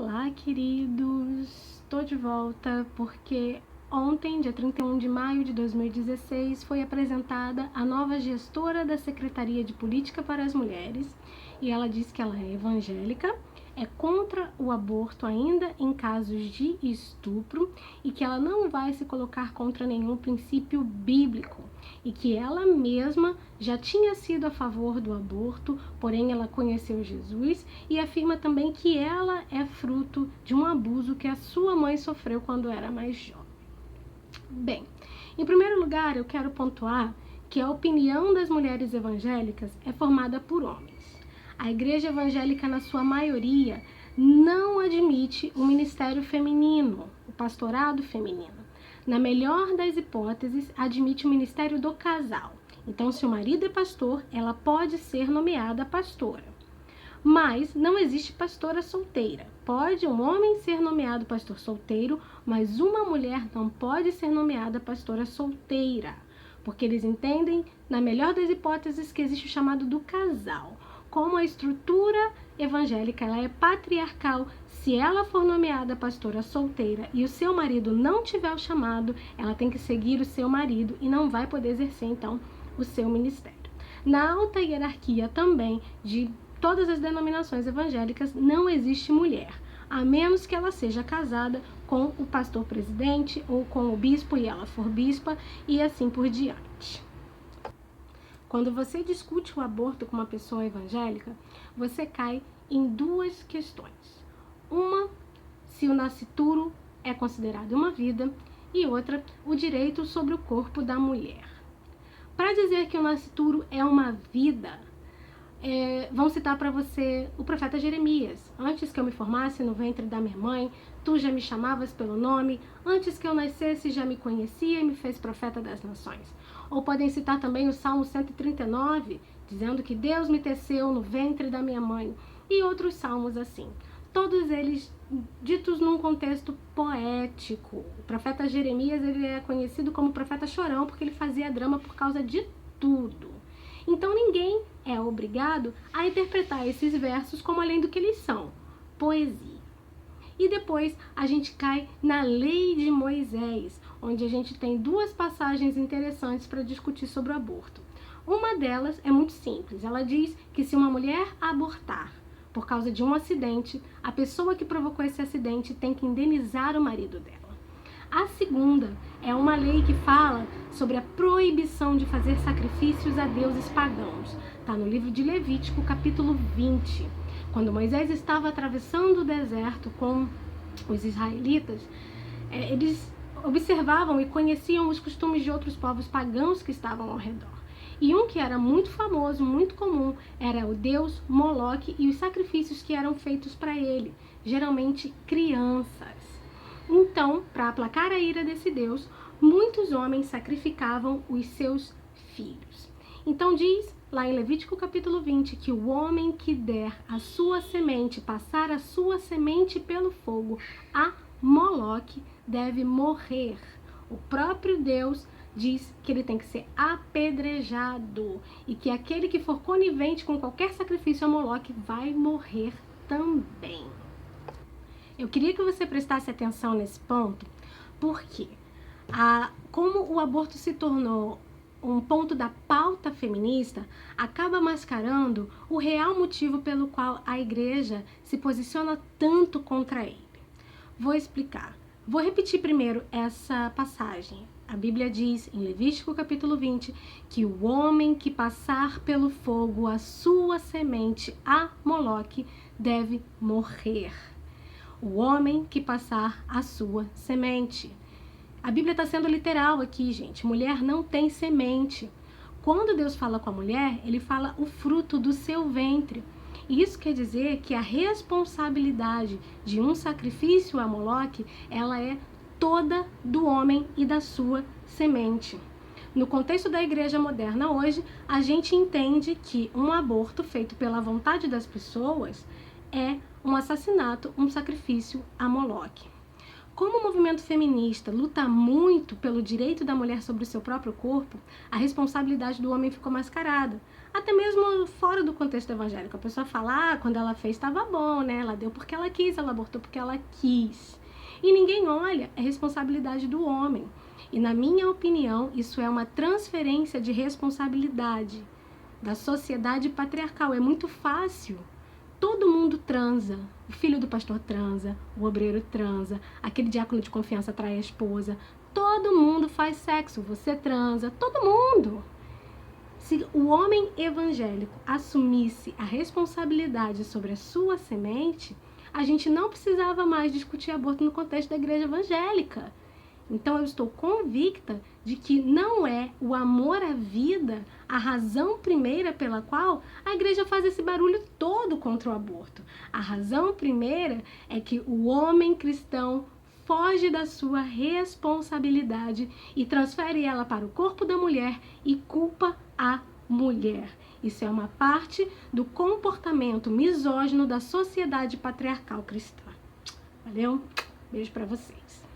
Olá, queridos! Estou de volta porque ontem, dia 31 de maio de 2016, foi apresentada a nova gestora da Secretaria de Política para as Mulheres e ela disse que ela é evangélica, é contra o aborto ainda em casos de estupro e que ela não vai se colocar contra nenhum princípio bíblico e que ela mesma já tinha sido a favor do aborto, porém ela conheceu Jesus e afirma também que ela é fruto de um abuso que a sua mãe sofreu quando era mais jovem. Bem, em primeiro lugar eu quero pontuar que a opinião das mulheres evangélicas é formada por homens. A igreja evangélica, na sua maioria, não admite o ministério feminino, o pastorado feminino. Na melhor das hipóteses, admite o ministério do casal. Então, se o marido é pastor, ela pode ser nomeada pastora. Mas não existe pastora solteira. Pode um homem ser nomeado pastor solteiro, mas uma mulher não pode ser nomeada pastora solteira. Porque eles entendem, na melhor das hipóteses, que existe o chamado do casal. Como a estrutura evangélica ela é patriarcal, se ela for nomeada pastora solteira e o seu marido não tiver o chamado, ela tem que seguir o seu marido e não vai poder exercer, então, o seu ministério. Na alta hierarquia também de todas as denominações evangélicas não existe mulher, a menos que ela seja casada com o pastor presidente ou com o bispo e ela for bispa e assim por diante. Quando você discute o aborto com uma pessoa evangélica, você cai em duas questões. Uma, se o nascituro é considerado uma vida, e outra, o direito sobre o corpo da mulher. Para dizer que o nascituro é uma vida, vão citar para você o profeta Jeremias. Antes que eu me formasse no ventre da minha mãe, tu já me chamavas pelo nome. Antes que eu nascesse, já me conhecia e me fez profeta das nações. Ou podem citar também o Salmo 139, dizendo que Deus me teceu no ventre da minha mãe. E outros salmos assim. Todos eles ditos num contexto poético. O profeta Jeremias ele é conhecido como profeta chorão porque ele fazia drama por causa de tudo. Então ninguém é obrigado a interpretar esses versos como além do que eles são, poesia. E depois a gente cai na lei de Moisés, onde a gente tem duas passagens interessantes para discutir sobre o aborto. Uma delas é muito simples, ela diz que se uma mulher abortar por causa de um acidente, a pessoa que provocou esse acidente tem que indenizar o marido dela. A segunda é uma lei que fala sobre a proibição de fazer sacrifícios a deuses pagãos. Está no livro de Levítico, capítulo 20. Quando Moisés estava atravessando o deserto com os israelitas, eles observavam e conheciam os costumes de outros povos pagãos que estavam ao redor. E um que era muito famoso, muito comum, era o deus Moloque e os sacrifícios que eram feitos para ele, geralmente crianças. Então, para aplacar a ira desse Deus, muitos homens sacrificavam os seus filhos. Então diz lá em Levítico capítulo 20 que o homem que der a sua semente, passar a sua semente pelo fogo a Moloque, deve morrer. O próprio Deus diz que ele tem que ser apedrejado e que aquele que for conivente com qualquer sacrifício a Moloque vai morrer também. Eu queria que você prestasse atenção nesse ponto, porque como o aborto se tornou um ponto da pauta feminista, acaba mascarando o real motivo pelo qual a igreja se posiciona tanto contra ele. Vou explicar. Vou repetir primeiro essa passagem. A Bíblia diz, em Levítico capítulo 20, que o homem que passar pelo fogo a sua semente a Moloque deve morrer. O homem que passar a sua semente. A Bíblia está sendo literal aqui, gente. Mulher não tem semente. Quando Deus fala com a mulher, ele fala o fruto do seu ventre. Isso quer dizer que a responsabilidade de um sacrifício a Moloque, ela é toda do homem e da sua semente. No contexto da igreja moderna hoje, a gente entende que um aborto feito pela vontade das pessoas é um assassinato, um sacrifício a Moloque. Como o movimento feminista luta muito pelo direito da mulher sobre o seu próprio corpo, a responsabilidade do homem ficou mascarada. até mesmo fora do contexto evangélico. A pessoa fala, quando ela fez estava bom, né? Ela deu porque ela quis, ela abortou porque ela quis. E ninguém olha a responsabilidade do homem. E na minha opinião, isso é uma transferência de responsabilidade da sociedade patriarcal. É muito fácil. Todo mundo transa. O filho do pastor transa, o obreiro transa, aquele diácono de confiança trai a esposa. Todo mundo faz sexo, você transa, todo mundo. Se o homem evangélico assumisse a responsabilidade sobre a sua semente, a gente não precisava mais discutir aborto no contexto da igreja evangélica. Então eu estou convicta de que não é o amor à vida a razão primeira pela qual a igreja faz esse barulho todo contra o aborto. A razão primeira é que o homem cristão foge da sua responsabilidade e transfere ela para o corpo da mulher e culpa a mulher. Isso é uma parte do comportamento misógino da sociedade patriarcal cristã. Valeu? Beijo para vocês.